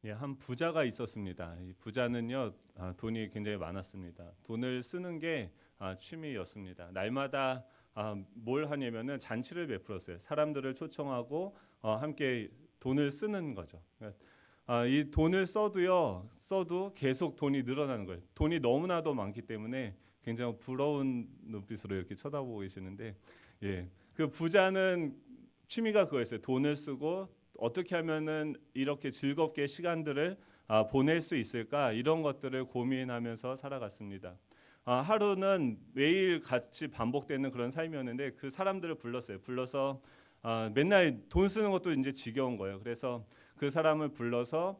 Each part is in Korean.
예, 한 부자가 있었습니다. 이 부자는요, 돈이 굉장히 많았습니다. 돈을 쓰는 게 취미였습니다. 날마다 뭘 하냐면은 잔치를 베풀었어요. 사람들을 초청하고 함께 돈을 쓰는 거죠. 그러니까, 이 돈을 써도 계속 돈이 늘어나는 거예요. 돈이 너무나도 많기 때문에 굉장히 부러운 눈빛으로 이렇게 쳐다보고 계시는데, 예, 그 부자는 취미가 그거였어요. 돈을 쓰고 어떻게 하면은 이렇게 즐겁게 시간들을 보낼 수 있을까 이런 것들을 고민하면서 살아갔습니다. 하루는 매일 같이 반복되는 그런 삶이었는데 그 사람들을 불렀어요. 불러서 맨날 돈 쓰는 것도 이제 지겨운 거예요. 그래서 그 사람을 불러서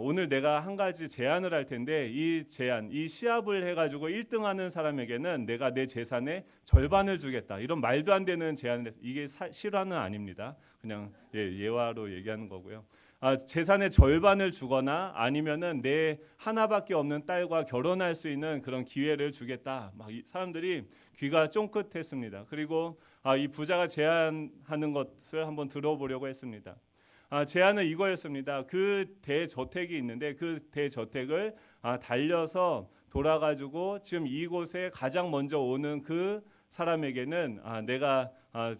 오늘 내가 한 가지 제안을 할 텐데 이 제안, 이 시합을 해가지고 1등하는 사람에게는 내가 내 재산의 절반을 주겠다. 이런 말도 안 되는 제안을 했어요. 이게 실화는 아닙니다. 그냥 예화로 얘기하는 거고요. 재산의 절반을 주거나 아니면은 내 하나밖에 없는 딸과 결혼할 수 있는 그런 기회를 주겠다. 막 사람들이 귀가 쫑긋했습니다. 그리고 이 부자가 제안하는 것을 한번 들어보려고 했습니다. 제안은 이거였습니다. 그 대저택이 있는데 그 대저택을 달려서 돌아가지고 지금 이곳에 가장 먼저 오는 그 사람에게는 내가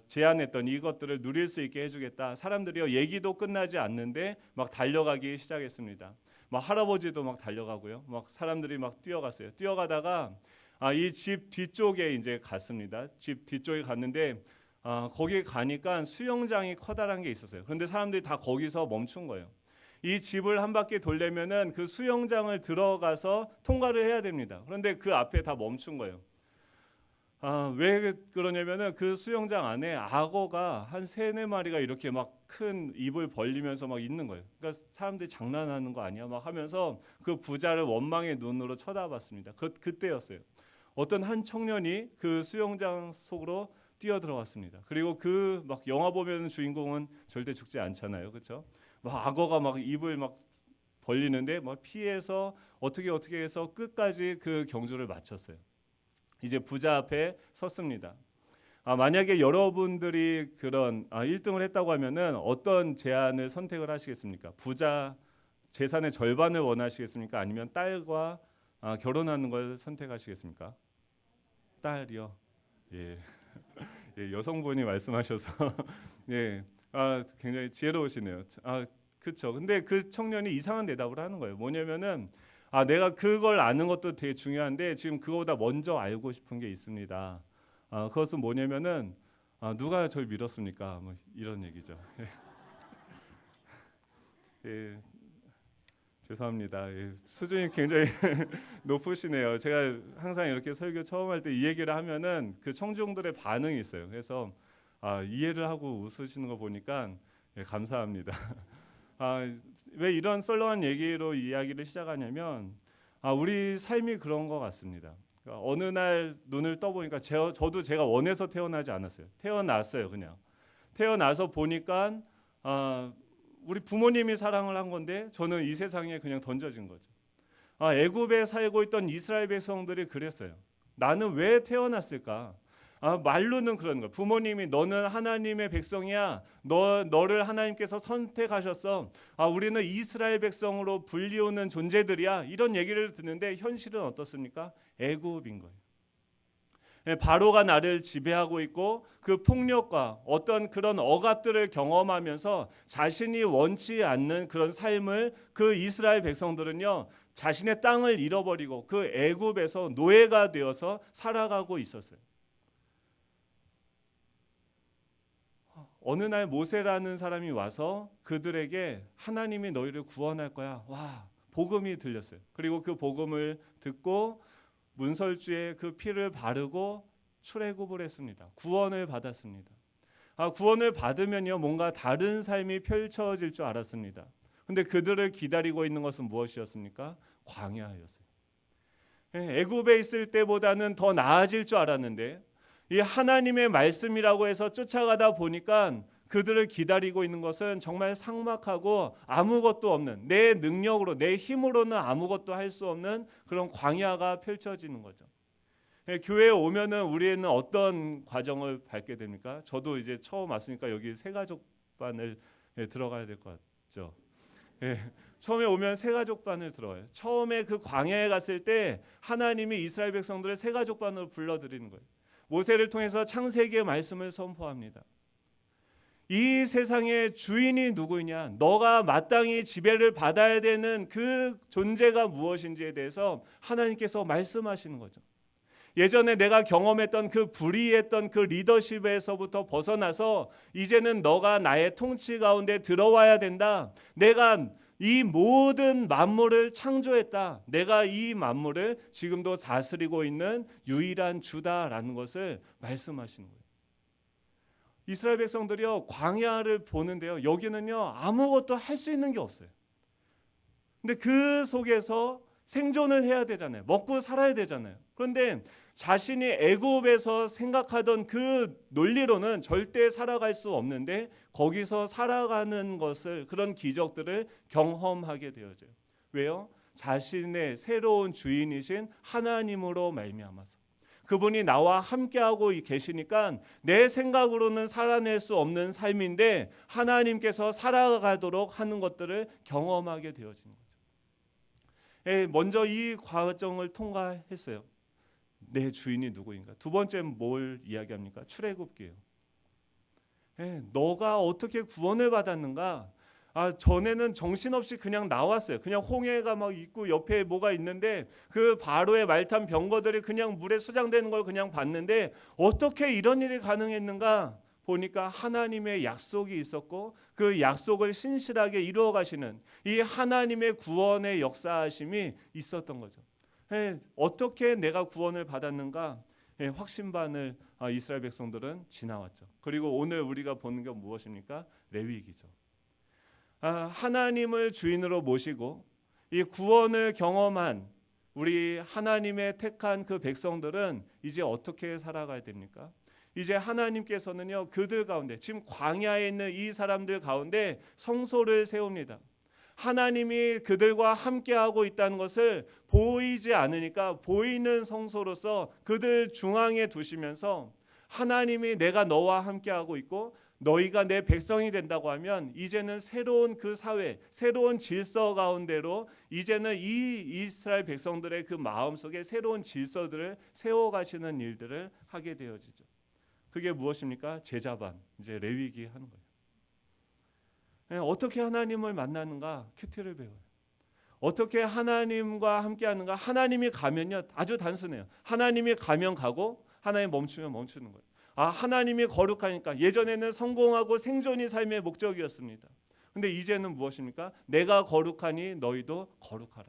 제안했던 이것들을 누릴 수 있게 해주겠다. 사람들이요 얘기도 끝나지 않는데 막 달려가기 시작했습니다. 막 할아버지도 막 달려가고요. 막 사람들이 막 뛰어갔어요. 뛰어가다가 이 집 뒤쪽에 이제 갔습니다. 집 뒤쪽에 갔는데 거기 가니까 수영장이 커다란 게 있었어요. 그런데 사람들이 다 거기서 멈춘 거예요. 이 집을 한 바퀴 돌려면은 그 수영장을 들어가서 통과를 해야 됩니다. 그런데 그 앞에 다 멈춘 거예요. 왜 그러냐면은 그 수영장 안에 악어가 한 세네 마리가 이렇게 막 큰 입을 벌리면서 막 있는 거예요. 그러니까 사람들이 장난하는 거 아니야? 막 하면서 그 부자를 원망의 눈으로 쳐다봤습니다. 그때였어요. 어떤 한 청년이 그 수영장 속으로 뛰어 들어갔습니다. 그리고 그 막 영화 보면 주인공은 절대 죽지 않잖아요, 그렇죠? 막 악어가 막 입을 막 벌리는데 막 피해서 어떻게 해서 끝까지 그 경주를 마쳤어요. 이제 부자 앞에 섰습니다. 만약에 여러분들이 그런 1등을 했다고 하면은 어떤 제안을 선택을 하시겠습니까? 부자 재산의 절반을 원하시겠습니까? 아니면 딸과 결혼하는 걸 선택하시겠습니까? 딸이요. 예. 예, 여성분이 말씀하셔서 예, 굉장히 지혜로우시네요. 그렇죠. 근데 그 청년이 이상한 대답을 하는 거예요. 뭐냐면은 내가 그걸 아는 것도 되게 중요한데 지금 그거보다 먼저 알고 싶은 게 있습니다. 그것은 뭐냐면은 누가 저를 밀었습니까? 뭐 이런 얘기죠. 예, 죄송합니다. 예, 수준이 굉장히 높으시네요. 제가 항상 이렇게 설교 처음 할 때 이 얘기를 하면은 그 청중들의 반응이 있어요. 그래서 이해를 하고 웃으시는 거 보니까 감사합니다. 왜 이런 썰렁한 얘기로 이야기를 시작하냐면 우리 삶이 그런 것 같습니다. 그러니까 어느 날 눈을 떠보니까 저도 제가 원해서 태어나지 않았어요. 태어났어요, 그냥. 태어나서 보니까 우리 부모님이 사랑을 한 건데 저는 이 세상에 그냥 던져진 거죠. 애굽에 살고 있던 이스라엘 백성들이 그랬어요. 나는 왜 태어났을까? 말로는 그런 거. 부모님이 너는 하나님의 백성이야. 너를 하나님께서 선택하셨어. 우리는 이스라엘 백성으로 불리우는 존재들이야. 이런 얘기를 듣는데 현실은 어떻습니까? 애굽인 거예요. 바로가 나를 지배하고 있고 그 폭력과 어떤 그런 억압들을 경험하면서 자신이 원치 않는 그런 삶을 그 이스라엘 백성들은요 자신의 땅을 잃어버리고 그 애굽에서 노예가 되어서 살아가고 있었어요. 어느 날 모세라는 사람이 와서 그들에게 하나님이 너희를 구원할 거야. 와, 복음이 들렸어요. 그리고 그 복음을 듣고 문설주에 그 피를 바르고 출애굽을 했습니다. 구원을 받았습니다. 구원을 받으면요 뭔가 다른 삶이 펼쳐질 줄 알았습니다. 근데 그들을 기다리고 있는 것은 무엇이었습니까? 광야였어요. 애굽에 있을 때보다는 더 나아질 줄 알았는데 이 하나님의 말씀이라고 해서 쫓아가다 보니까 그들을 기다리고 있는 것은 정말 삭막하고 아무것도 없는, 내 능력으로 내 힘으로는 아무것도 할 수 없는 그런 광야가 펼쳐지는 거죠. 교회에 오면은 우리는 어떤 과정을 밟게 됩니까? 저도 이제 처음 왔으니까 여기 새가족반을 들어가야 될 것 같죠. 예, 처음에 오면 세 가족반을 들어요. 처음에 그 광야에 갔을 때 하나님이 이스라엘 백성들을 세 가족반으로 불러들이는 거예요. 모세를 통해서 창세기의 말씀을 선포합니다. 이 세상의 주인이 누구냐? 너가 마땅히 지배를 받아야 되는 그 존재가 무엇인지에 대해서 하나님께서 말씀하시는 거죠. 예전에 내가 경험했던 그 불의했던 그 리더십에서부터 벗어나서 이제는 너가 나의 통치 가운데 들어와야 된다. 내가 이 모든 만물을 창조했다. 내가 이 만물을 지금도 다스리고 있는 유일한 주다라는 것을 말씀하시는 거예요. 이스라엘 백성들이요, 광야를 보는데요, 여기는요 아무것도 할 수 있는 게 없어요. 근데 그 속에서 생존을 해야 되잖아요. 먹고 살아야 되잖아요. 그런데 자신이 애굽에서 생각하던 그 논리로는 절대 살아갈 수 없는데 거기서 살아가는 것을, 그런 기적들을 경험하게 되어져요. 왜요? 자신의 새로운 주인이신 하나님으로 말미암아서. 그분이 나와 함께하고 계시니까 내 생각으로는 살아낼 수 없는 삶인데 하나님께서 살아가도록 하는 것들을 경험하게 되어지는 거죠. 먼저 이 과정을 통과했어요. 내 주인이 누구인가. 두 번째 뭘 이야기합니까? 출애굽기예요. 너가 어떻게 구원을 받았는가? 전에는 정신없이 그냥 나왔어요. 그냥 홍해가 막 있고 옆에 뭐가 있는데 그 바로의 말탄 병거들이 그냥 물에 수장되는 걸 그냥 봤는데 어떻게 이런 일이 가능했는가? 보니까 하나님의 약속이 있었고 그 약속을 신실하게 이루어 가시는 이 하나님의 구원의 역사하심이 있었던 거죠. 어떻게 내가 구원을 받았는가? 확신반을 이스라엘 백성들은 지나왔죠. 그리고 오늘 우리가 보는 게 무엇입니까? 레위기죠. 하나님을 주인으로 모시고 이 구원을 경험한 우리 하나님의 택한 그 백성들은 이제 어떻게 살아가야 됩니까? 이제 하나님께서는요 그들 가운데, 지금 광야에 있는 이 사람들 가운데 성소를 세웁니다. 하나님이 그들과 함께하고 있다는 것을 보이지 않으니까 보이는 성소로서 그들 중앙에 두시면서 하나님이 내가 너와 함께하고 있고 너희가 내 백성이 된다고 하면 이제는 새로운 그 사회, 새로운 질서 가운데로 이제는 이 이스라엘 백성들의 그 마음속에 새로운 질서들을 세워가시는 일들을 하게 되어지죠. 그게 무엇입니까? 제자반, 이제 레위기 하는 거예요. 어떻게 하나님을 만나는가? 큐티를 배워요. 어떻게 하나님과 함께하는가? 하나님이 가면요 아주 단순해요. 하나님이 가면 가고 하나님 멈추면 멈추는 거예요. 하나님이 거룩하니까, 예전에는 성공하고 생존이 삶의 목적이었습니다. 근데 이제는 무엇입니까? 내가 거룩하니 너희도 거룩하라.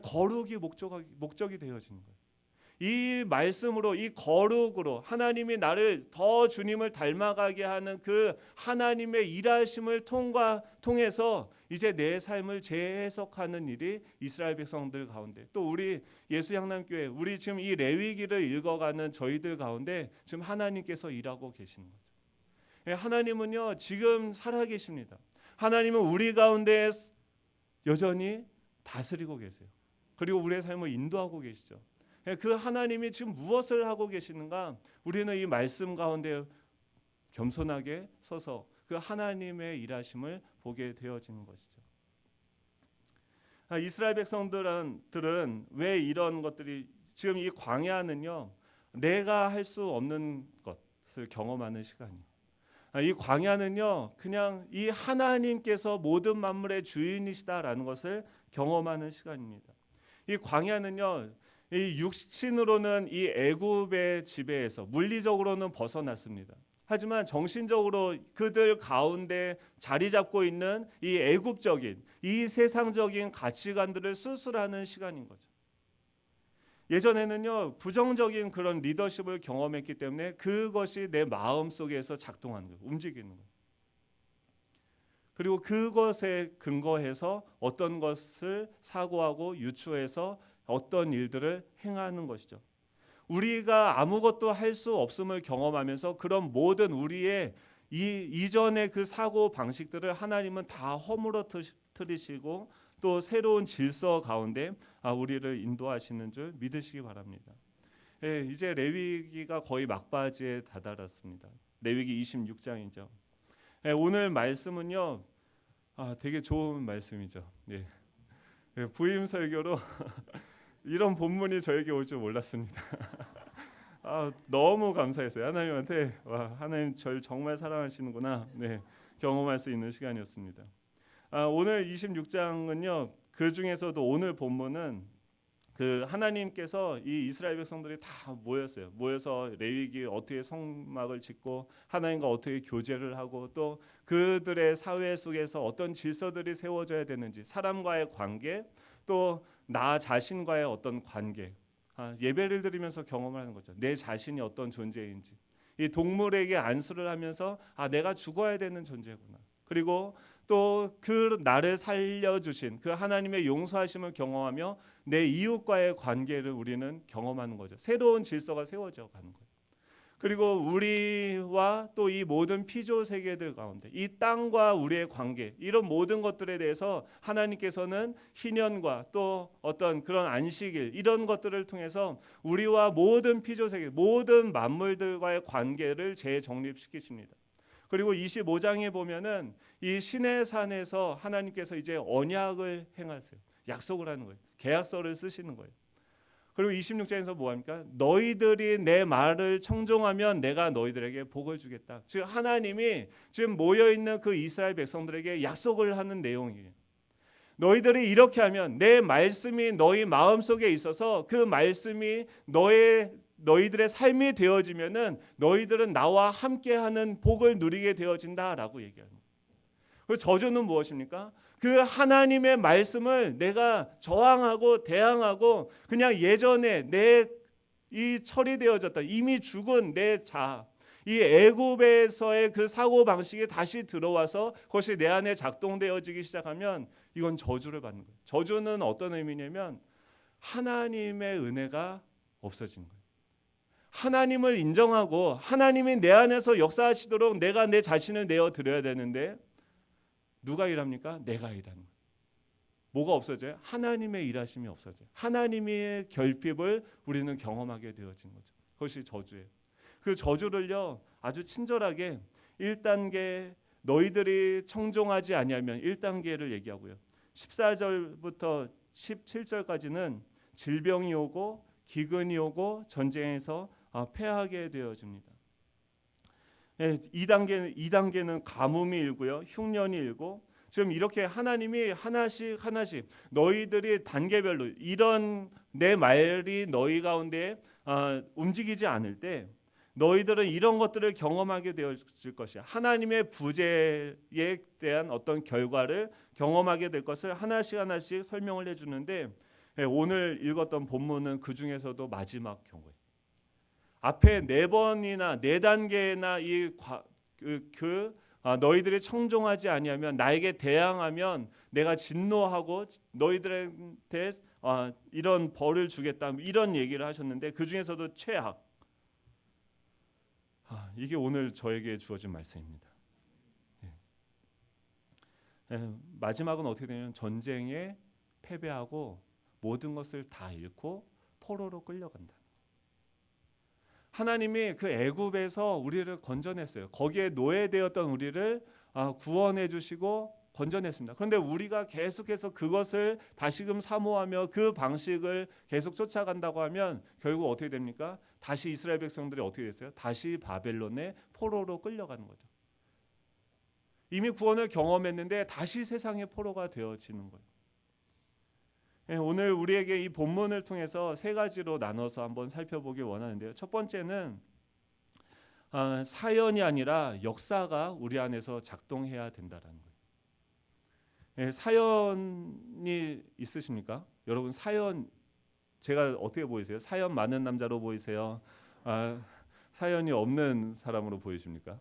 거룩이 목적이 되어지는 거예요. 이 말씀으로, 이 거룩으로 하나님이 나를 더 주님을 닮아가게 하는 그 하나님의 일하심을 통해서 이제 내 삶을 재해석하는 일이 이스라엘 백성들 가운데, 또 우리 예수향남교회, 우리 지금 이 레위기를 읽어가는 저희들 가운데 지금 하나님께서 일하고 계시는 거죠. 하나님은요 지금 살아계십니다. 하나님은 우리 가운데 여전히 다스리고 계세요. 그리고 우리의 삶을 인도하고 계시죠. 그 하나님이 지금 무엇을 하고 계시는가? 우리는 이 말씀 가운데 겸손하게 서서 그 하나님의 일하심을 보게 되어지는 것이죠. 이스라엘 백성들은 왜 이런 것들이, 지금 이 광야는요 내가 할 수 없는 것을 경험하는 시간이에요. 이 광야는요 그냥 이 하나님께서 모든 만물의 주인이시다라는 것을 경험하는 시간입니다. 이 광야는요 이 육신으로는 이 애굽의 지배에서 물리적으로는 벗어났습니다. 하지만 정신적으로 그들 가운데 자리 잡고 있는 이 애굽적인, 이 세상적인 가치관들을 수술하는 시간인 거죠. 예전에는요 부정적인 그런 리더십을 경험했기 때문에 그것이 내 마음 속에서 작동하는 거예요. 움직이는 거예요. 그리고 그것에 근거해서 어떤 것을 사고하고 유추해서 어떤 일들을 행하는 것이죠. 우리가 아무것도 할 수 없음을 경험하면서 그런 모든 우리의 이전의 그 사고 방식들을 하나님은 다 허물어뜨리시고 또 새로운 질서 가운데 우리를 인도하시는 줄 믿으시기 바랍니다. 이제 레위기가 거의 막바지에 다다랐습니다. 레위기 26장이죠. 오늘 말씀은요 되게 좋은 말씀이죠. 예. 예, 부임 설교로 이런 본문이 저에게 올 줄 몰랐습니다. 너무 감사했어요. 하나님한테 하나님 절 정말 사랑하시는구나. 네, 경험할 수 있는 시간이었습니다. 오늘 26장은요. 그 중에서도 오늘 본문은 그 하나님께서 이 이스라엘 백성들이 다 모였어요. 모여서 레위기 어떻게 성막을 짓고 하나님과 어떻게 교제를 하고 또 그들의 사회 속에서 어떤 질서들이 세워져야 되는지, 사람과의 관계, 또 나 자신과의 어떤 관계, 예배를 드리면서 경험을 하는 거죠. 내 자신이 어떤 존재인지, 이 동물에게 안수를 하면서 내가 죽어야 되는 존재구나. 그리고 또 그 나를 살려주신 그 하나님의 용서하심을 경험하며 내 이웃과의 관계를 우리는 경험하는 거죠. 새로운 질서가 세워져 가는 거예요. 그리고 우리와 또 이 모든 피조 세계들 가운데 이 땅과 우리의 관계, 이런 모든 것들에 대해서 하나님께서는 희년과 또 어떤 그런 안식일, 이런 것들을 통해서 우리와 모든 피조 세계, 모든 만물들과의 관계를 재정립시키십니다. 그리고 25장에 보면은 이 시내 산에서 하나님께서 이제 언약을 행하세요. 약속을 하는 거예요. 계약서를 쓰시는 거예요. 그리고 26장에서 뭐 합니까? 너희들이 내 말을 청종하면 내가 너희들에게 복을 주겠다. 즉 하나님이 지금 모여 있는 그 이스라엘 백성들에게 약속을 하는 내용이에요. 너희들이 이렇게 하면, 내 말씀이 너희 마음속에 있어서 그 말씀이 너희들의 삶이 되어지면은 너희들은 나와 함께하는 복을 누리게 되어진다라고 얘기합니다. 그 저주는 무엇입니까? 그 하나님의 말씀을 내가 저항하고 대항하고 그냥 예전에 이 처리되어졌다, 이미 죽은 내 자아, 이 애굽에서의 그 사고 방식이 다시 들어와서 그것이 내 안에 작동되어지기 시작하면 이건 저주를 받는 거예요. 저주는 어떤 의미냐면 하나님의 은혜가 없어지는 거예요. 하나님을 인정하고 하나님이 내 안에서 역사하시도록 내가 내 자신을 내어드려야 되는데 누가 일합니까? 내가 일하는 거예요. 뭐가 없어져요? 하나님의 일하심이 없어져요. 하나님의 결핍을 우리는 경험하게 되어지는 거죠. 그것이 저주예요. 그 저주를요 아주 친절하게 1단계 너희들이 청종하지 아니하면 1단계를 얘기하고요. 14절부터 17절까지는 질병이 오고 기근이 오고 전쟁에서 패하게 되어집니다. 2단계는 가뭄이 일고요. 흉년이 일고, 지금 이렇게 하나님이 하나씩 너희들이 단계별로 이런 내 말이 너희 가운데 움직이지 않을 때 너희들은 이런 것들을 경험하게 되어질 것이야. 하나님의 부재에 대한 어떤 결과를 경험하게 될 것을 하나씩 설명을 해주는데, 오늘 읽었던 본문은 그 중에서도 마지막 경우예요. 앞에 4번이나 4단계나 너희들이 청종하지 아니하면, 나에게 대항하면 내가 진노하고 너희들한테 이런 벌을 주겠다, 이런 얘기를 하셨는데 그 중에서도 최악, 이게 오늘 저에게 주어진 말씀입니다. 마지막은 어떻게 되냐면 전쟁에 패배하고 모든 것을 다 잃고 포로로 끌려간다. 하나님이 그 애굽에서 우리를 건져냈어요. 거기에 노예되었던 우리를 구원해 주시고 건져냈습니다. 그런데 우리가 계속해서 그것을 다시금 사모하며 그 방식을 계속 쫓아간다고 하면 결국 어떻게 됩니까? 다시 이스라엘 백성들이 어떻게 됐어요? 다시 바벨론의 포로로 끌려가는 거죠. 이미 구원을 경험했는데 다시 세상의 포로가 되어지는 거예요. 오늘 우리에게 이 본문을 통해서 3가지로 나눠서 한번 살펴보기 원하는데요. 첫 번째는 사연이 아니라 역사가 우리 안에서 작동해야 된다는 거예요. 사연이 있으십니까? 여러분 사연, 제가 어떻게 보이세요? 사연 많은 남자로 보이세요? 사연이 없는 사람으로 보이십니까?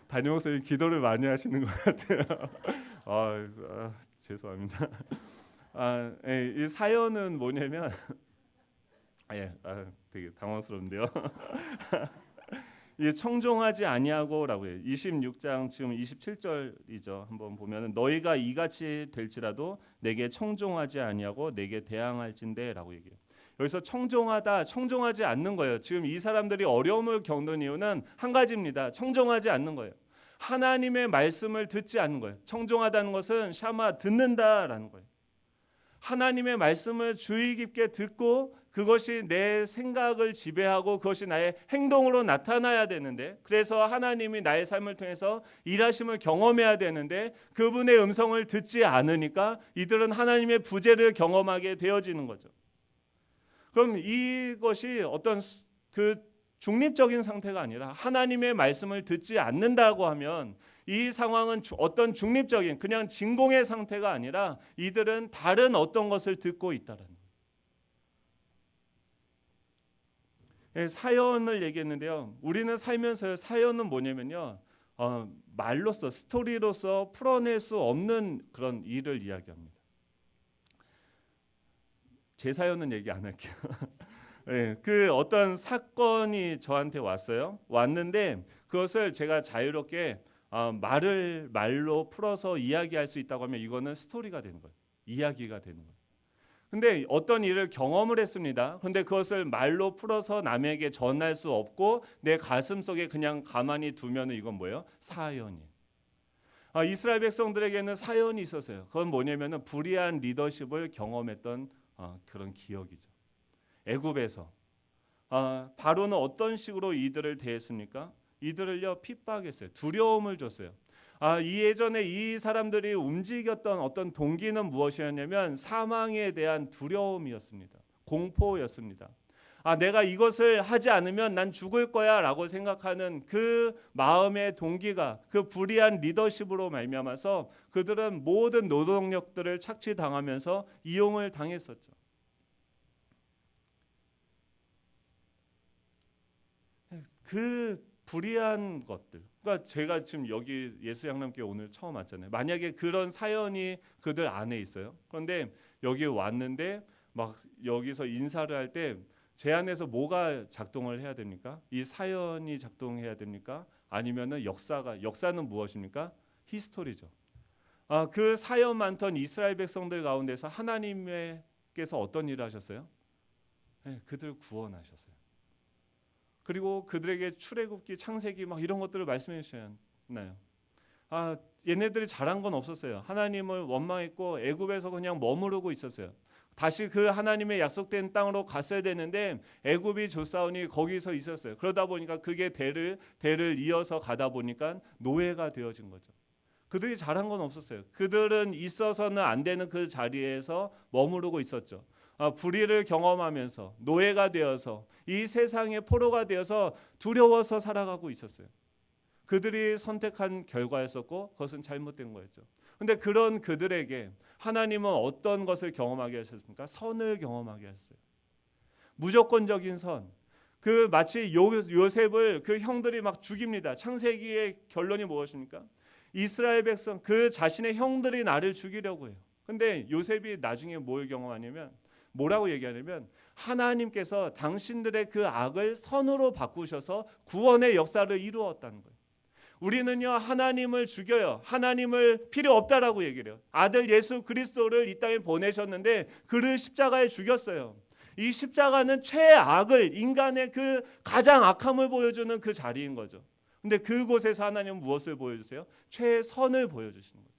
담임 목사님 기도를 많이 하시는 것 같아요. 죄송합니다. 이 사연은 뭐냐면 되게 당황스러운데요. 이 청종하지 아니하고라고 해요. 26장 지금 27절이죠. 한번 보면은 너희가 이같이 될지라도 내게 청종하지 아니하고 내게 대항할진대라고 얘기해요. 여기서 청종하다, 청종하지 않는 거예요. 지금 이 사람들이 어려움을 겪는 이유는 한 가지입니다. 청종하지 않는 거예요. 하나님의 말씀을 듣지 않는 거예요. 청종하다는 것은 샤마, 듣는다라는 거예요. 하나님의 말씀을 주의 깊게 듣고 그것이 내 생각을 지배하고 그것이 나의 행동으로 나타나야 되는데, 그래서 하나님이 나의 삶을 통해서 일하심을 경험해야 되는데 그분의 음성을 듣지 않으니까 이들은 하나님의 부재를 경험하게 되어지는 거죠. 그럼 이것이 어떤 그 중립적인 상태가 아니라 하나님의 말씀을 듣지 않는다고 하면 이 상황은 어떤 중립적인 그냥 진공의 상태가 아니라 이들은 다른 어떤 것을 듣고 있다라는 거예요. 사연을 얘기했는데요. 우리는 살면서 사연은 뭐냐면요, 말로써, 스토리로서 풀어낼 수 없는 그런 일을 이야기합니다. 제 사연은 얘기 안 할게요. 네, 그 어떤 사건이 저한테 왔는데 그것을 제가 자유롭게 말로 풀어서 이야기할 수 있다고 하면 이거는 스토리가 되는 거예요. 이야기가 되는 거예요. 근데 어떤 일을 경험을 했습니다. 그런데 그것을 말로 풀어서 남에게 전할 수 없고 내 가슴 속에 그냥 가만히 두면 이건 뭐예요? 사연이에요. 이스라엘 백성들에게는 사연이 있었어요. 그건 뭐냐면은 불의한 리더십을 경험했던 그런 기억이죠. 애굽에서 바로는 어떤 식으로 이들을 대했습니까? 이들을요 핍박했어요. 두려움을 줬어요. 이 예전에 이 사람들이 움직였던 어떤 동기는 무엇이었냐면 사망에 대한 두려움이었습니다. 공포였습니다. 내가 이것을 하지 않으면 난 죽을 거야 라고 생각하는 그 마음의 동기가 그 불의한 리더십으로 말미암아서 그들은 모든 노동력들을 착취당하면서 이용을 당했었죠. 그 불의한 것들, 그러니까 제가 지금 여기 예수양람교회 오늘 처음 왔잖아요. 만약에 그런 사연이 그들 안에 있어요. 그런데 여기 왔는데 막 여기서 인사를 할 때 제 안에서 뭐가 작동을 해야 됩니까? 이 사연이 작동해야 됩니까? 아니면은 역사는 무엇입니까? 히스토리죠. 그 사연 많던 이스라엘 백성들 가운데서 하나님께서 어떤 일을 하셨어요? 네, 그들 구원하셨어요. 그리고 그들에게 출애굽기, 창세기 막 이런 것들을 말씀해 주셨나요? 얘네들이 잘한 건 없었어요. 하나님을 원망했고 애굽에서 그냥 머무르고 있었어요. 다시 그 하나님의 약속된 땅으로 갔어야 되는데 애굽이 조사오니 거기서 있었어요. 그러다 보니까 그게 대를 이어서 가다 보니까 노예가 되어진 거죠. 그들이 잘한 건 없었어요. 그들은 있어서는 안 되는 그 자리에서 머무르고 있었죠. 불의를 경험하면서 노예가 되어서 이 세상의 포로가 되어서 두려워서 살아가고 있었어요. 그들이 선택한 결과였었고 그것은 잘못된 거였죠. 그런데 그런 그들에게 하나님은 어떤 것을 경험하게 하셨습니까? 선을 경험하게 하셨어요. 무조건적인 선. 그 마치 요셉을 그 형들이 막 죽입니다. 창세기의 결론이 무엇입니까? 이스라엘 백성 그 자신의 형들이 나를 죽이려고 해요. 근데 요셉이 나중에 뭘 경험하냐면 뭐라고 얘기하냐면 하나님께서 당신들의 그 악을 선으로 바꾸셔서 구원의 역사를 이루었다는 거예요. 우리는요 하나님을 죽여요. 하나님을 필요 없다라고 얘기를 해요. 아들 예수 그리스도를 이 땅에 보내셨는데 그를 십자가에 죽였어요. 이 십자가는 최악을, 인간의 그 가장 악함을 보여주는 그 자리인 거죠. 근데 그곳에서 하나님은 무엇을 보여주세요? 최선을 보여주시는 거죠.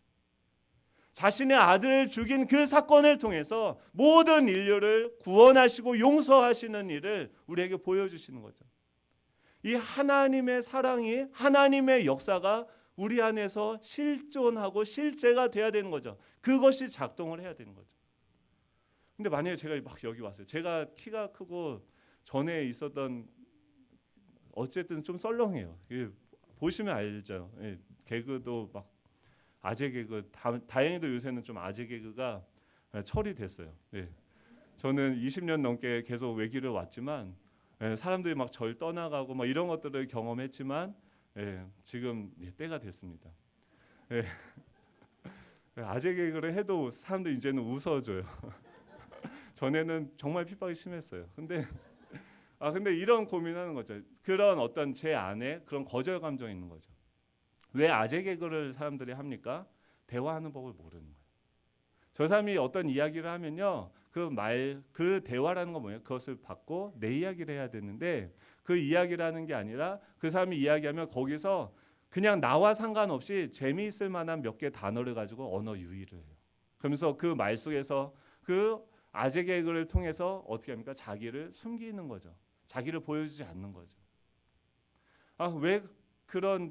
자신의 아들을 죽인 그 사건을 통해서 모든 인류를 구원하시고 용서하시는 일을 우리에게 보여주시는 거죠. 이 하나님의 사랑이, 하나님의 역사가 우리 안에서 실존하고 실제가 돼야 되는 거죠. 그것이 작동을 해야 되는 거죠. 근데 만약에 제가 막 여기 왔어요. 제가 키가 크고 전에 있었던 어쨌든 좀 썰렁해요. 보시면 알죠. 개그도 막 아재 개그, 다행히도 요새는 좀 아재 개그가 처리됐어요. 저는 20년 넘게 계속 외길을 왔지만 사람들이 막 절 떠나가고 막 이런 것들을 경험했지만 지금 때가 됐습니다. 아재 개그를 해도 사람들이 이제는 웃어줘요. 전에는 정말 핍박이 심했어요. 근데 이런 고민하는 거죠. 그런 어떤 제 안에 그런 거절 감정이 있는 거죠. 왜 아재 개그를 사람들이 합니까? 대화하는 법을 모르는 거예요. 저 사람이 어떤 이야기를 하면요, 그 대화라는 건 뭐예요? 그것을 받고 내 이야기를 해야 되는데 그 이야기라는 게 아니라 그 사람이 이야기하면 거기서 그냥 나와 상관없이 재미있을 만한 몇 개 단어를 가지고 언어 유희를 해요. 그러면서 그 말 속에서 그 아재 개그를 통해서 어떻게 합니까? 자기를 숨기는 거죠. 자기를 보여주지 않는 거죠. 왜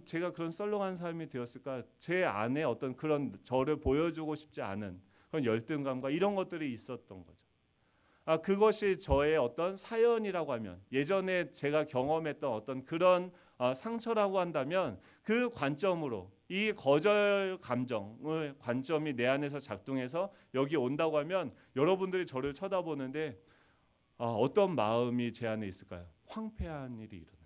제가 그런 썰렁한 삶이 되었을까? 제 안에 어떤 그런 저를 보여주고 싶지 않은 그런 열등감과 이런 것들이 있었던 거죠. 그것이 저의 어떤 사연이라고 하면 예전에 제가 경험했던 어떤 그런 상처라고 한다면 그 관점으로 이 거절 감정의 관점이 내 안에서 작동해서 여기 온다고 하면 여러분들이 저를 쳐다보는데 어떤 마음이 제 안에 있을까요? 황폐한 일이 일어나요.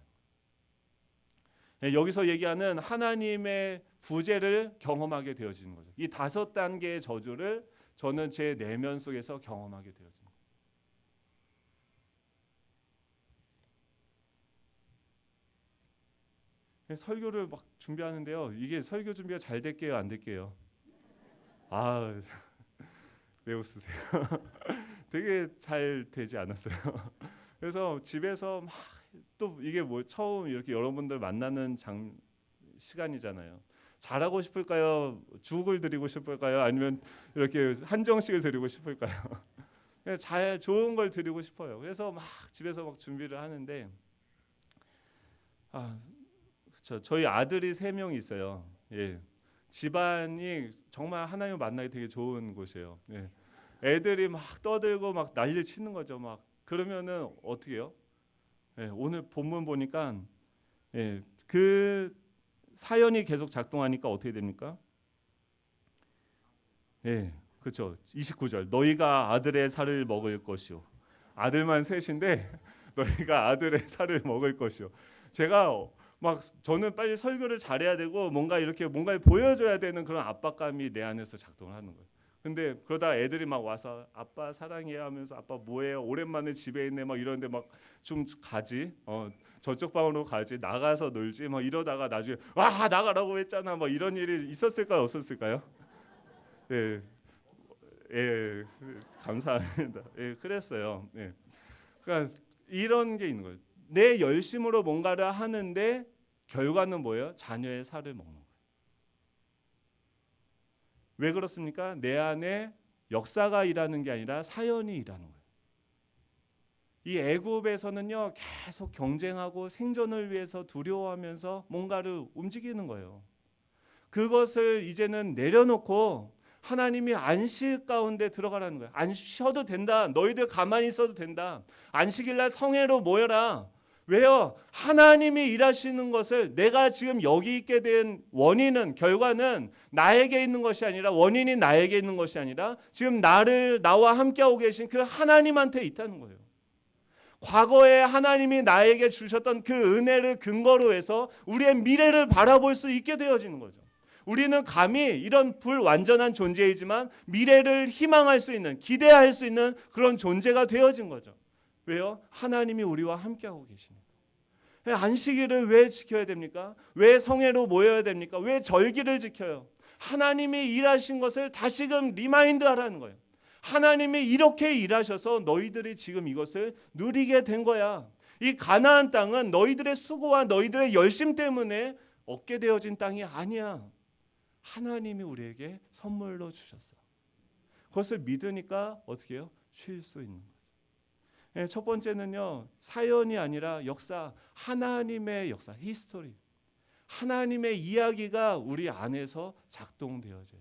여기서 얘기하는 하나님의 부재를 경험하게 되어지는 거죠. 이 5단계의 저주를 저는 제 내면 속에서 경험하게 되어집니다. 설교를 막 준비하는데요. 이게 설교 준비가 잘 됐게요, 안 됐게요? 왜 웃으세요? 되게 잘 되지 않았어요. 그래서 집에서 막 또 이게 뭐 처음 이렇게 여러분들 만나는 시간이잖아요. 잘하고 싶을까요? 죽을 드리고 싶을까요? 아니면 이렇게 한정식을 드리고 싶을까요? 좋은 걸 드리고 싶어요. 그래서 막 집에서 막 준비를 하는데 그렇죠. 저희 아들이 3명 있어요. 예. 집안이 정말 하나님을 만나기 되게 좋은 곳이에요. 예. 애들이 막 떠들고 막 난리 치는 거죠. 막 그러면은 어떻게 해요? 예. 오늘 본문 보니까 그 사연이 계속 작동하니까 어떻게 됩니까? 그렇죠. 29절. 너희가 아들의 살을 먹을 것이요. 아들만 셋인데 너희가 아들의 살을 먹을 것이요. 제가 막 저는 빨리 설교를 잘해야 되고 뭔가를 보여줘야 되는 그런 압박감이 내 안에서 작동을 하는 거예요. 근데 그러다 애들이 막 와서 아빠 사랑해요 하면서 아빠 뭐해요? 오랜만에 집에 있네 막 이러는데 막 좀 가지 저쪽 방으로 가지 나가서 놀지 막 이러다가 나중에 와 나가라고 했잖아 막 이런 일이 있었을까요? 없었을까요? 예, 감사합니다. 그랬어요. 그러니까 이런 게 있는 거예요. 내 열심으로 뭔가를 하는데 결과는 뭐예요? 자녀의 살을 먹는 거예요. 왜 그렇습니까? 내 안에 역사가 일하는 게 아니라 사연이 일하는 거예요. 이 애굽에서는요 계속 경쟁하고 생존을 위해서 두려워하면서 뭔가를 움직이는 거예요. 그것을 이제는 내려놓고 하나님이 안식 가운데 들어가라는 거예요. 안 쉬어도 된다. 너희들 가만히 있어도 된다. 안식일날 성회로 모여라. 왜요? 하나님이 일하시는 것을 내가 지금 여기 있게 된 원인은 결과는 나에게 있는 것이 아니라 원인이 나에게 있는 것이 아니라 지금 나와 함께하고 계신 그 하나님한테 있다는 거예요. 과거에 하나님이 나에게 주셨던 그 은혜를 근거로 해서 우리의 미래를 바라볼 수 있게 되어지는 거죠. 우리는 감히 이런 불완전한 존재이지만 미래를 희망할 수 있는 기대할 수 있는 그런 존재가 되어진 거죠. 왜요? 하나님이 우리와 함께하고 계시니까. 안식일을 왜 지켜야 됩니까? 왜 성회로 모여야 됩니까? 왜 절기를 지켜요? 하나님이 일하신 것을 다시금 리마인드하라는 거예요. 하나님이 이렇게 일하셔서 너희들이 지금 이것을 누리게 된 거야. 이 가나안 땅은 너희들의 수고와 너희들의 열심 때문에 얻게 되어진 땅이 아니야. 하나님이 우리에게 선물로 주셨어. 그것을 믿으니까 어떻게 해요? 쉴 수 있는 거죠. 첫 번째는요. 사연이 아니라 역사, 하나님의 역사, 히스토리. 하나님의 이야기가 우리 안에서 작동되어져요.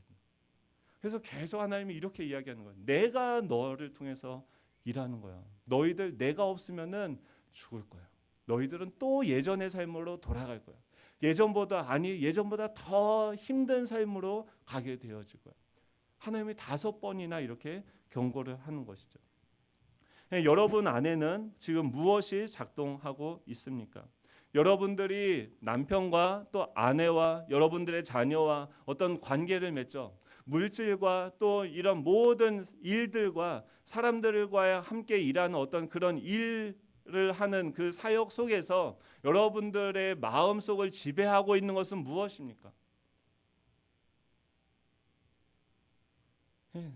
그래서 계속 하나님이 이렇게 이야기하는 거예요. 내가 너를 통해서 일하는 거야. 너희들 내가 없으면은 죽을 거야. 너희들은 또 예전의 삶으로 돌아갈 거야. 예전보다 더 힘든 삶으로 가게 되어질 거야. 하나님이 5번이나 이렇게 경고를 하는 것이죠. 여러분 안에는 지금 무엇이 작동하고 있습니까? 여러분들이 남편과 또 아내와 여러분들의 자녀와 어떤 관계를 맺죠. 물질과 또 이런 모든 일들과 사람들과 함께 일하는 어떤 그런 일을 하는 그 사역 속에서 여러분들의 마음속을 지배하고 있는 것은 무엇입니까?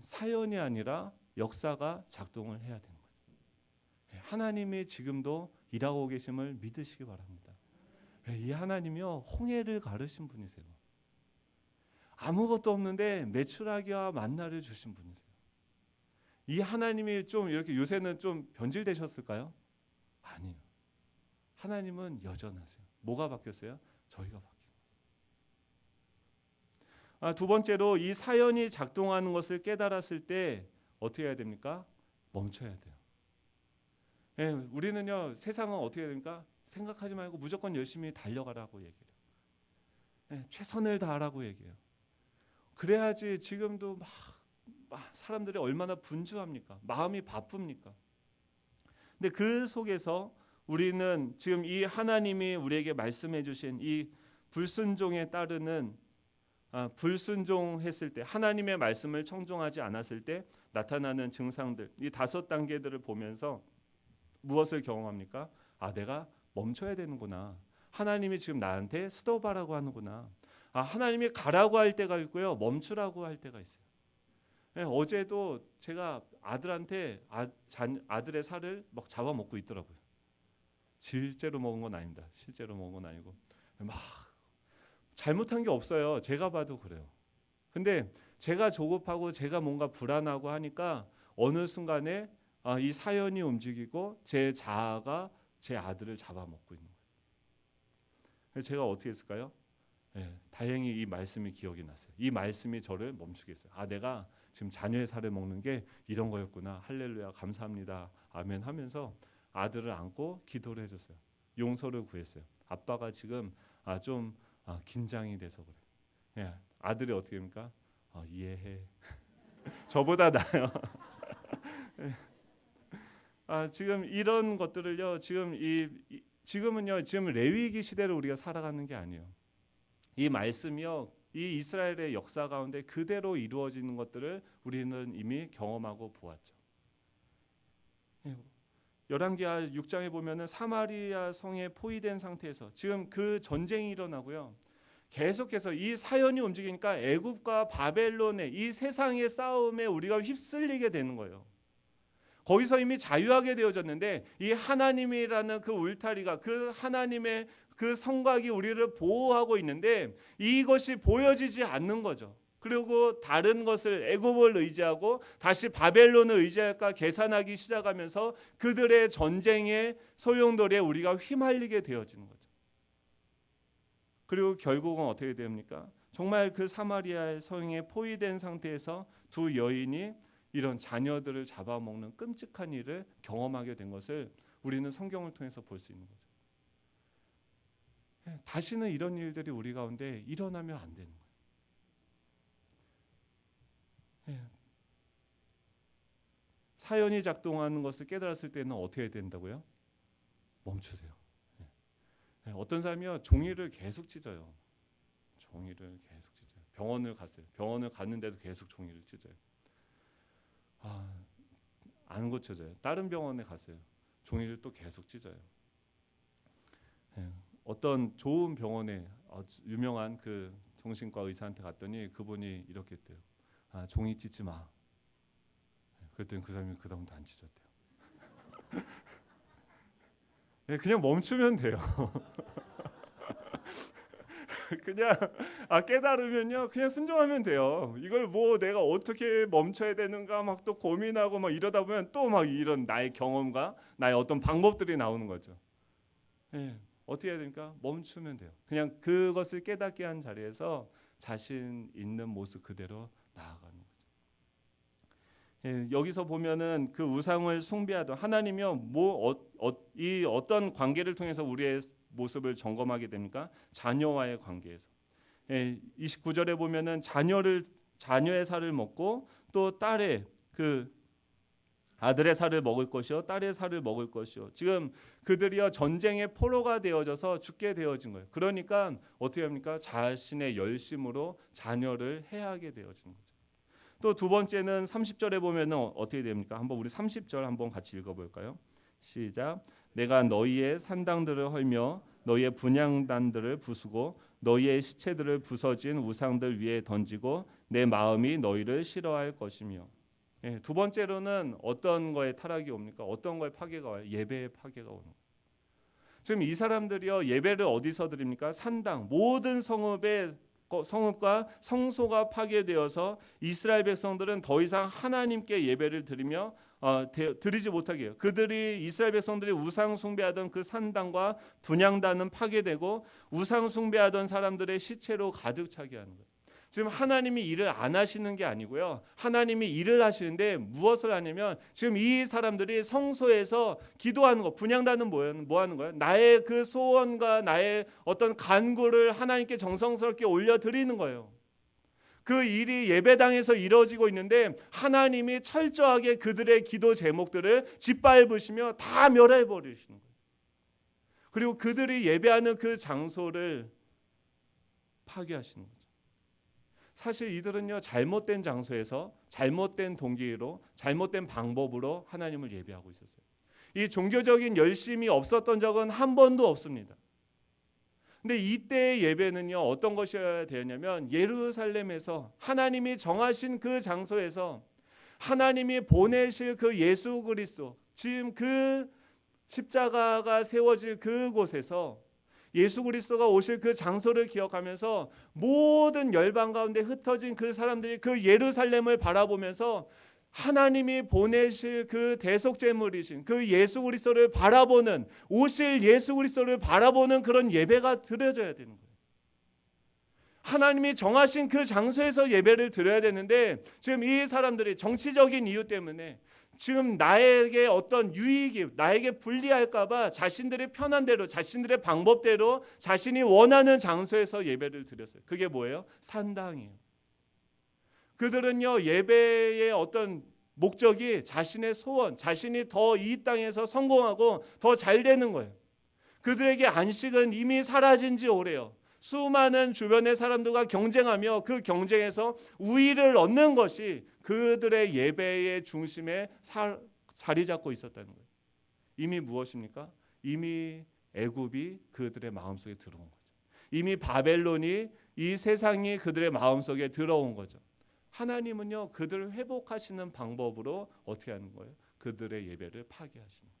사연이 아니라 역사가 작동을 해야 되는 거죠. 하나님이 지금도 일하고 계심을 믿으시기 바랍니다. 이 하나님이요, 홍해를 가르신 분이세요. 아무것도 없는데 메추라기와 만나를 주신 분이세요. 이 하나님이 좀 이렇게 요새는 좀 변질되셨을까요? 아니요. 하나님은 여전하세요. 뭐가 바뀌었어요? 저희가 바뀌었어요. 두 번째로 이 사연이 작동하는 것을 깨달았을 때 어떻게 해야 됩니까? 멈춰야 돼요. 우리는요, 세상은 어떻게 해야 됩니까? 생각하지 말고 무조건 열심히 달려가라고 얘기해요. 최선을 다하라고 얘기해요. 그래야지. 지금도 막 사람들이 얼마나 분주합니까? 마음이 바쁩니까? 근데 그 속에서 우리는 지금 이 하나님이 우리에게 말씀해 주신 이 불순종에 따르는 불순종했을 때, 하나님의 말씀을 청종하지 않았을 때 나타나는 증상들, 이 5단계들을 보면서 무엇을 경험합니까? 내가 멈춰야 되는구나. 하나님이 지금 나한테 스톱하라고 하는구나. 하나님이 가라고 할 때가 있고요, 멈추라고 할 때가 있어요. 어제도 제가 아들한테 아들의 살을 막 잡아먹고 있더라고요. 실제로 먹은 건 아닙니다. 실제로 먹은 건 아니고 막 잘못한 게 없어요. 제가 봐도 그래요. 근데 제가 조급하고 제가 뭔가 불안하고 하니까 어느 순간에 이 사연이 움직이고 제 자아가 제 아들을 잡아먹고 있는 거예요. 제가 어떻게 했을까요? 다행히 이 말씀이 기억이 났어요. 이 말씀이 저를 멈추게 했어요. 내가 지금 자녀의 살을 먹는 게 이런 거였구나. 할렐루야, 감사합니다, 아멘 하면서 아들을 안고 기도를 해줬어요. 용서를 구했어요. 아빠가 지금 좀 긴장이 돼서 그래. 아들이 어떻게 합니까? 이해해. 저보다 나아요. 지금 이런 것들을요, 지금은요, 지금 레위기 시대를 우리가 살아가는 게 아니에요. 이 말씀이요, 이 이스라엘의 역사 가운데 그대로 이루어지는 것들을 우리는 이미 경험하고 보았죠. 열왕기하 6장에 보면은 사마리아 성에 포위된 상태에서 지금 그 전쟁이 일어나고요. 계속해서 이 사연이 움직이니까 애굽과 바벨론의 이 세상의 싸움에 우리가 휩쓸리게 되는 거예요. 거기서 이미 자유하게 되어졌는데 이 하나님이라는 그 울타리가, 그 하나님의 그 성곽이 우리를 보호하고 있는데 이것이 보여지지 않는 거죠. 그리고 다른 것을, 애굽을 의지하고 다시 바벨론을 의지할까 계산하기 시작하면서 그들의 전쟁의 소용돌이에 우리가 휘말리게 되어지는 거죠. 그리고 결국은 어떻게 됩니까? 정말 그 사마리아의 성에 포위된 상태에서 두 여인이 이런 자녀들을 잡아먹는 끔찍한 일을 경험하게 된 것을 우리는 성경을 통해서 볼 수 있는 거죠. 다시는 이런 일들이 우리 가운데 일어나면 안 되는 거예요. 사연이 작동하는 것을 깨달았을 때는 어떻게 해야 된다고요? 멈추세요. 어떤 사람이요, 종이를 계속 찢어요. 종이를 계속 찢어요. 병원을 갔어요. 병원을 갔는데도 계속 종이를 찢어요. 안 고쳐져요. 다른 병원에 갔어요. 종이를 또 계속 찢어요. 어떤 좋은 병원에 유명한 그 정신과 의사한테 갔더니 그분이 이렇게 했대요. 종이 찢지 마. 그랬더니 그 사람이 그다음부터 안 찢었대요. 그냥 멈추면 돼요. 그냥 깨달으면요, 그냥 순종하면 돼요. 이걸 뭐 내가 어떻게 멈춰야 되는가 막 또 고민하고 막 이러다 보면 또 막 이런 나의 경험과 나의 어떤 방법들이 나오는 거죠. 어떻게 해야 됩니까? 멈추면 돼요. 그냥 그것을 깨닫게 한 자리에서 자신 있는 모습 그대로 나아가는 거죠. 여기서 보면은 그 우상을 숭배하던 하나님이요, 이 어떤 관계를 통해서 우리의 모습을 점검하게 됩니까? 자녀와의 관계에서. 29절에 보면은 자녀의 살을 먹고 또 딸의 아들의 살을 먹을 것이요, 딸의 살을 먹을 것이요. 지금 그들이요, 전쟁의 포로가 되어져서 죽게 되어진 거예요. 그러니까 어떻게 합니까? 자신의 열심으로 자녀를 해하게 되어지는 거죠. 또 두 번째는 30절에 보면은 어떻게 됩니까? 한번 우리 30절 한번 같이 읽어볼까요? 시작. 내가 너희의 산당들을 헐며 너희의 분향단들을 부수고 너희의 시체들을 부서진 우상들 위에 던지고 내 마음이 너희를 싫어할 것이며. 예, 두 번째로는 어떤 거에 타락이 옵니까? 어떤 거에 파괴가 와요? 예배의 파괴가 오는 거예요. 지금 이 사람들이요, 예배를 어디서 드립니까? 산당, 모든 성읍과 성소가 파괴되어서 이스라엘 백성들은 더 이상 하나님께 예배를 드리며 드리지 못하게 해요. 이스라엘 백성들이 우상 숭배하던 그 산당과 분향단은 파괴되고 우상 숭배하던 사람들의 시체로 가득 차게 하는 거예요. 지금 하나님이 일을 안 하시는 게 아니고요. 하나님이 일을 하시는데 무엇을 하냐면 지금 이 사람들이 성소에서 기도하는 거, 분향단은 뭐 하는 거예요? 나의 그 소원과 나의 어떤 간구를 하나님께 정성스럽게 올려드리는 거예요. 그 일이 예배당에서 이루어지고 있는데 하나님이 철저하게 그들의 기도 제목들을 짓밟으시며 다 멸해 버리시는 거예요. 그리고 그들이 예배하는 그 장소를 파괴하시는 거죠. 사실 이들은요, 잘못된 장소에서 잘못된 동기로 잘못된 방법으로 하나님을 예배하고 있었어요. 이 종교적인 열심이 없었던 적은 한 번도 없습니다. 근데 이때의 예배는요, 어떤 것이어야 되었냐면 예루살렘에서 하나님이 정하신 그 장소에서 하나님이 보내실 그 예수 그리스도, 지금 그 십자가가 세워질 그곳에서 예수 그리스도가 오실 그 장소를 기억하면서 모든 열방 가운데 흩어진 그 사람들이 그 예루살렘을 바라보면서 하나님이 보내실 그 대속제물이신 그 예수 그리스도를 바라보는, 오실 예수 그리스도를 바라보는 그런 예배가 드려져야 되는 거예요. 하나님이 정하신 그 장소에서 예배를 드려야 되는데 지금 이 사람들이 정치적인 이유 때문에 지금 나에게 어떤 유익이 나에게 불리할까 봐 자신들의 편한 대로 자신들의 방법대로 자신이 원하는 장소에서 예배를 드렸어요. 그게 뭐예요? 산당이에요. 그들은요, 예배의 어떤 목적이 자신의 소원, 자신이 더 이 땅에서 성공하고 더 잘 되는 거예요. 그들에게 안식은 이미 사라진 지 오래요. 수많은 주변의 사람들과 경쟁하며 그 경쟁에서 우위를 얻는 것이 그들의 예배의 중심에 자리 잡고 있었다는 거예요. 이미 무엇입니까? 이미 애굽이 그들의 마음속에 들어온 거죠. 이미 바벨론이, 이 세상이 그들의 마음속에 들어온 거죠. 하나님은요, 그들을 회복하시는 방법으로 어떻게 하는 거예요? 그들의 예배를 파괴하시는 거예요.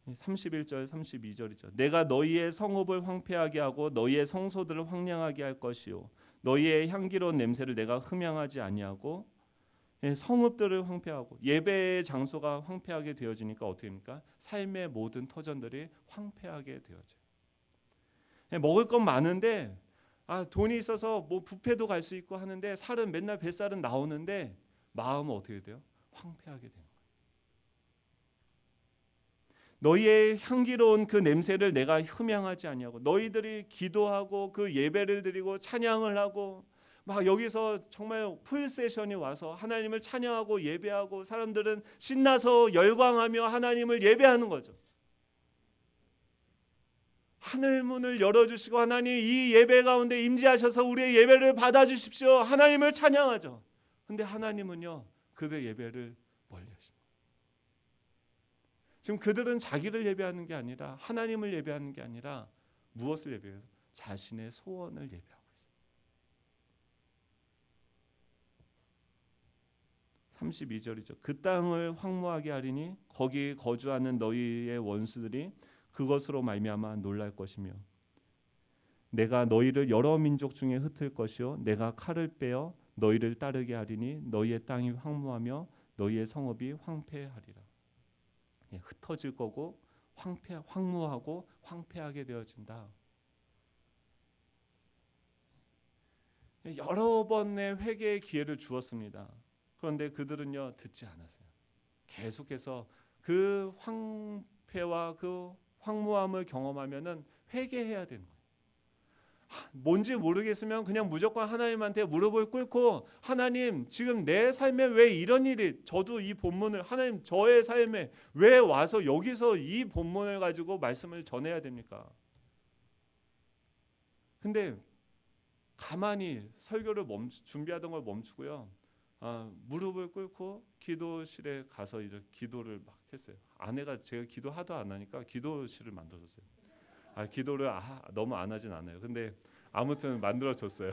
31절 32절이죠. 내가 너희의 성읍을 황폐하게 하고 너희의 성소들을 황량하게 할 것이요 너희의 향기로운 냄새를 내가 흠양하지 아니하고, 성읍들을 황폐하고 예배의 장소가 황폐하게 되어지니까 어떻게 됩니까? 삶의 모든 터전들이 황폐하게 되어져요. 먹을 건 많은데 돈이 있어서 뭐 뷔페도 갈 수 있고 하는데 살은 맨날 뱃살은 나오는데 마음은 어떻게 돼요? 황폐하게 돼요. 너희의 향기로운 그 냄새를 내가 흠양하지 아니하고, 너희들이 기도하고 그 예배를 드리고 찬양을 하고 막 여기서 정말 풀 세션이 와서 하나님을 찬양하고 예배하고 사람들은 신나서 열광하며 하나님을 예배하는 거죠. 하늘 문을 열어주시고 하나님 이 예배 가운데 임재하셔서 우리의 예배를 받아주십시오. 하나님을 찬양하죠. 근데 하나님은요, 그들의 예배를 멀리하십니다. 지금 그들은 자기를 예배하는 게 아니라 하나님을 예배하는 게 아니라 무엇을 예배해요? 자신의 소원을 예배하고 있어요. 32절이죠. 그 땅을 황무하게 하리니 거기 거주하는 너희의 원수들이 그것으로 말미암아 놀랄 것이며 내가 너희를 여러 민족 중에 흩을 것이요 내가 칼을 빼어 너희를 따르게 하리니 너희의 땅이 황무하며 너희의 성읍이 황폐하리라. 흩어질 거고 황무하고 황폐하게 되어진다. 여러 번의 회개의 기회를 주었습니다. 그런데 그들은요, 듣지 않았어요. 계속해서 그 황폐와 그 황무함을 경험하면은 회개해야 되는 거예요. 뭔지 모르겠으면 그냥 무조건 하나님한테 무릎을 꿇고 하나님 지금 내 삶에 왜 이런 일이, 저도 이 본문을 하나님 저의 삶에 왜 와서 여기서 이 본문을 가지고 말씀을 전해야 됩니까? 근데 가만히 설교를 준비하던 걸 멈추고요, 무릎을 꿇고 기도실에 가서 이렇게 기도를 막 했어요. 아내가 제가 기도 하도 안 하니까 기도실을 만들어줬어요. 기도를 너무 안 하진 않아요. 근데 아무튼 만들어줬어요.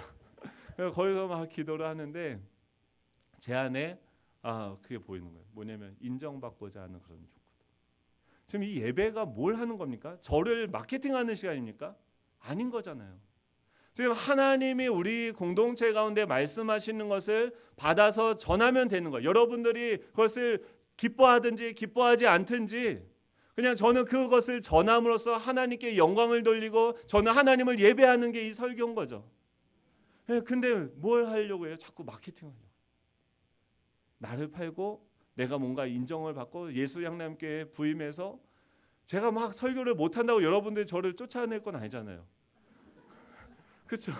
거기서 막 기도를 하는데 제 안에 그게 보이는 거예요. 뭐냐면 인정받고자 하는 그런 욕구. 지금 이 예배가 뭘 하는 겁니까? 저를 마케팅하는 시간입니까? 아닌 거잖아요. 지금 하나님이 우리 공동체 가운데 말씀하시는 것을 받아서 전하면 되는 거예요. 여러분들이 그것을 기뻐하든지 기뻐하지 않든지 그냥 저는 그것을 전함으로써 하나님께 영광을 돌리고 저는 하나님을 예배하는 게 이 설교인 거죠. 근데 뭘 하려고 해요? 자꾸 마케팅하려고. 나를 팔고 내가 뭔가 인정을 받고 예수 향남교회에 부임해서 제가 막 설교를 못한다고 여러분들이 저를 쫓아낼 건 아니잖아요. 그렇죠?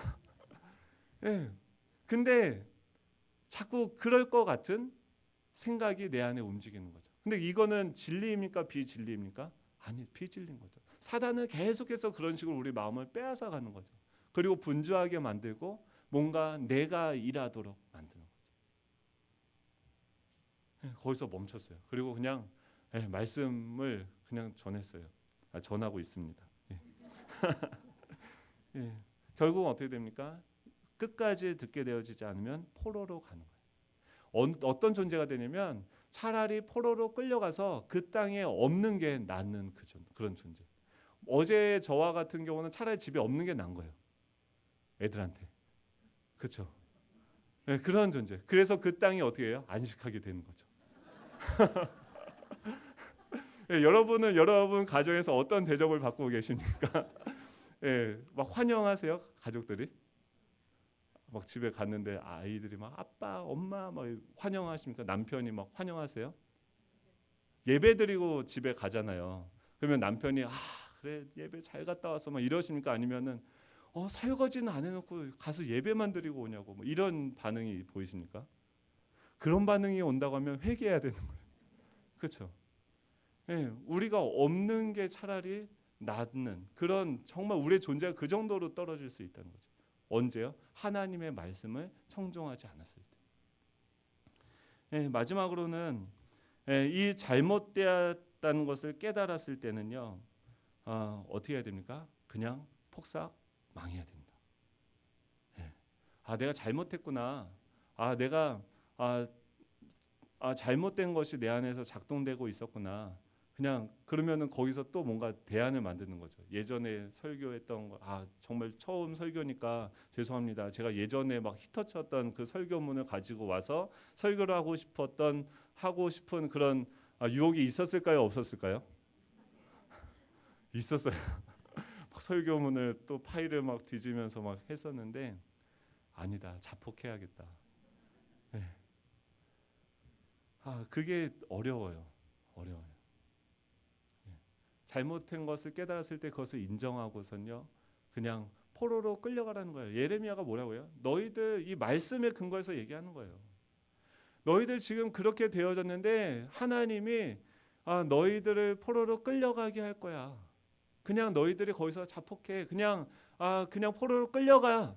근데 자꾸 그럴 것 같은 생각이 내 안에 움직이는 거죠. 근데 이거는 진리입니까? 비진리입니까? 아니, 비진리인 거죠. 사단은 계속해서 그런 식으로 우리 마음을 빼앗아 가는 거죠. 그리고 분주하게 만들고 뭔가 내가 일하도록 만드는 거죠. 거기서 멈췄어요. 그리고 그냥 말씀을 그냥 전했어요. 전하고 있습니다. 결국은 어떻게 됩니까? 끝까지 듣게 되어지지 않으면 포로로 가는 거예요. 어떤 존재가 되냐면 차라리 포로로 끌려가서 그 땅에 없는 게 낫는 그런 존재. 어제 저와 같은 경우는 차라리 집에 없는 게 나은 거예요. 애들한테. 그렇죠? 그런 존재. 그래서 그 땅이 어떻게 해요? 안식하게 되는 거죠. 여러분은 여러분 가정에서 어떤 대접을 받고 계십니까? 막 환영하세요, 가족들이? 막 집에 갔는데 아이들이 막 아빠, 엄마 막 환영하십니까? 남편이 막 환영하세요? 예배드리고 집에 가잖아요. 그러면 남편이 그래 예배 잘 갔다 와서 막 이러십니까? 아니면은 설거지는 안 해놓고 가서 예배만 드리고 오냐고 뭐 이런 반응이 보이십니까? 그런 반응이 온다고 하면 회개해야 되는 거예요. 그렇죠? 우리가 없는 게 차라리 낫는 그런 정말 우리의 존재가 그 정도로 떨어질 수 있다는 거죠. 언제요? 하나님의 말씀을 청종하지 않았을 때. 마지막으로는 이 잘못되었다는 것을 깨달았을 때는요. 어떻게 해야 됩니까? 그냥 폭삭 망해야 됩니다. 내가 잘못했구나. 내가 잘못된 것이 내 안에서 작동되고 있었구나. 그냥 그러면은 거기서 또 뭔가 대안을 만드는 거죠. 예전에 설교했던 거, 정말 처음 설교니까 죄송합니다. 제가 예전에 막 히터쳤던 그 설교문을 가지고 와서 설교를 하고 싶은 그런 유혹이 있었을까요, 없었을까요? 있었어요. 막 설교문을 또 파일을 막 뒤지면서 막 했었는데 아니다, 자폭해야겠다. 그게 어려워요. 잘못된 것을 깨달았을 때 그것을 인정하고선요 그냥 포로로 끌려가라는 거예요. 예레미야가 뭐라고요? 너희들 이 말씀에 근거해서 얘기하는 거예요. 너희들 지금 그렇게 되어졌는데 하나님이 너희들을 포로로 끌려가게 할 거야. 그냥 너희들이 거기서 자폭해. 그냥 포로로 끌려가.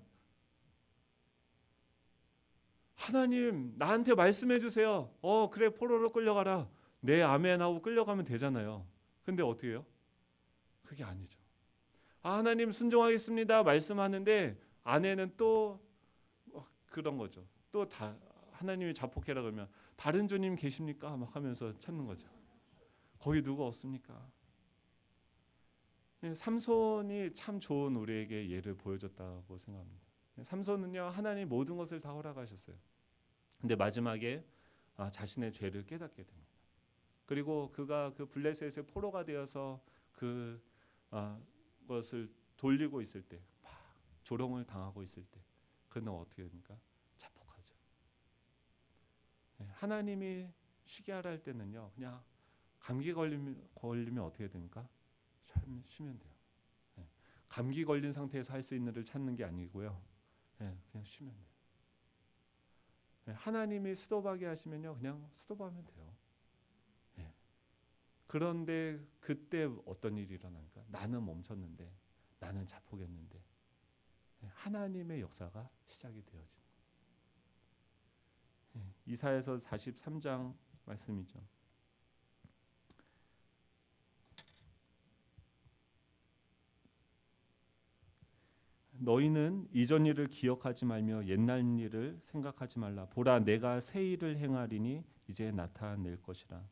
하나님 나한테 말씀해 주세요. 그래 포로로 끌려가라. 네 아멘 하고 끌려가면 되잖아요. 근데 어떻게 해요? 그게 아니죠. 하나님 순종하겠습니다 말씀하는데 안에는 또 그런 거죠. 또 하나님이 자폭해라 그러면 다른 주님 계십니까? 막 하면서 찾는 거죠. 거기 누가 없습니까? 삼손이 참 좋은 우리에게 예를 보여줬다고 생각합니다. 삼손은요 하나님 모든 것을 다 허락하셨어요. 근데 마지막에 자신의 죄를 깨닫게 됩니다. 그리고 그가 그 블레셋의 포로가 되어서 그것을 돌리고 있을 때, 막 조롱을 당하고 있을 때, 그는 어떻게 됩니까? 자폭하죠. 하나님이 쉬게 하라 할 때는요, 그냥 감기 걸리면 어떻게 됩니까? 쉬면 돼요. 감기 걸린 상태에서 할 수 있는 일을 찾는 게 아니고요, 그냥 쉬면 돼요. 하나님이 스톱하게 하시면요, 그냥 스톱하면 돼요. 그런데 그때 어떤 일이 일어나니까 나는 멈췄는데 나는 자폭했는데 하나님의 역사가 시작이 되어지는 거예요. 이사야서 43장 말씀이죠. 너희는 이전 일을 기억하지 말며 옛날 일을 생각하지 말라. 보라, 내가 새 일을 행하리니 이제 나타낼 것이라.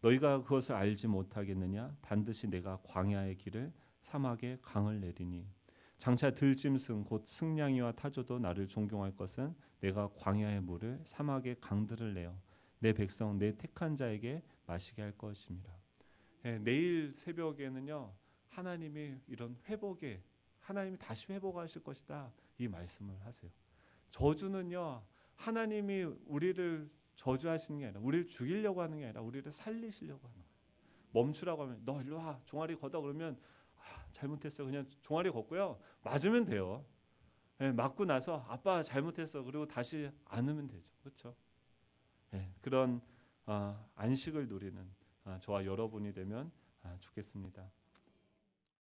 너희가 그것을 알지 못하겠느냐? 반드시 내가 광야의 길을 사막에 강을 내리니 장차 들짐승 곧 승냥이와 타조도 나를 존경할 것은 내가 광야의 물을 사막의 강들을 내어 내 백성 내 택한 자에게 마시게 할 것입니다. 내일 새벽에는요 하나님이 이런 회복에 하나님이 다시 회복하실 것이다 이 말씀을 하세요. 저주는요 하나님이 우리를 저주하시는 게 아니라 우리를 죽이려고 하는 게 아니라 우리를 살리시려고 하는 거예요. 멈추라고 하면 너 일로 와 종아리 걷어 그러면 잘못했어 그냥 종아리 걷고요 맞으면 돼요. 맞고 나서 아빠 잘못했어 그리고 다시 안으면 되죠. 그렇죠? 그런 안식을 누리는 저와 여러분이 되면 좋겠습니다.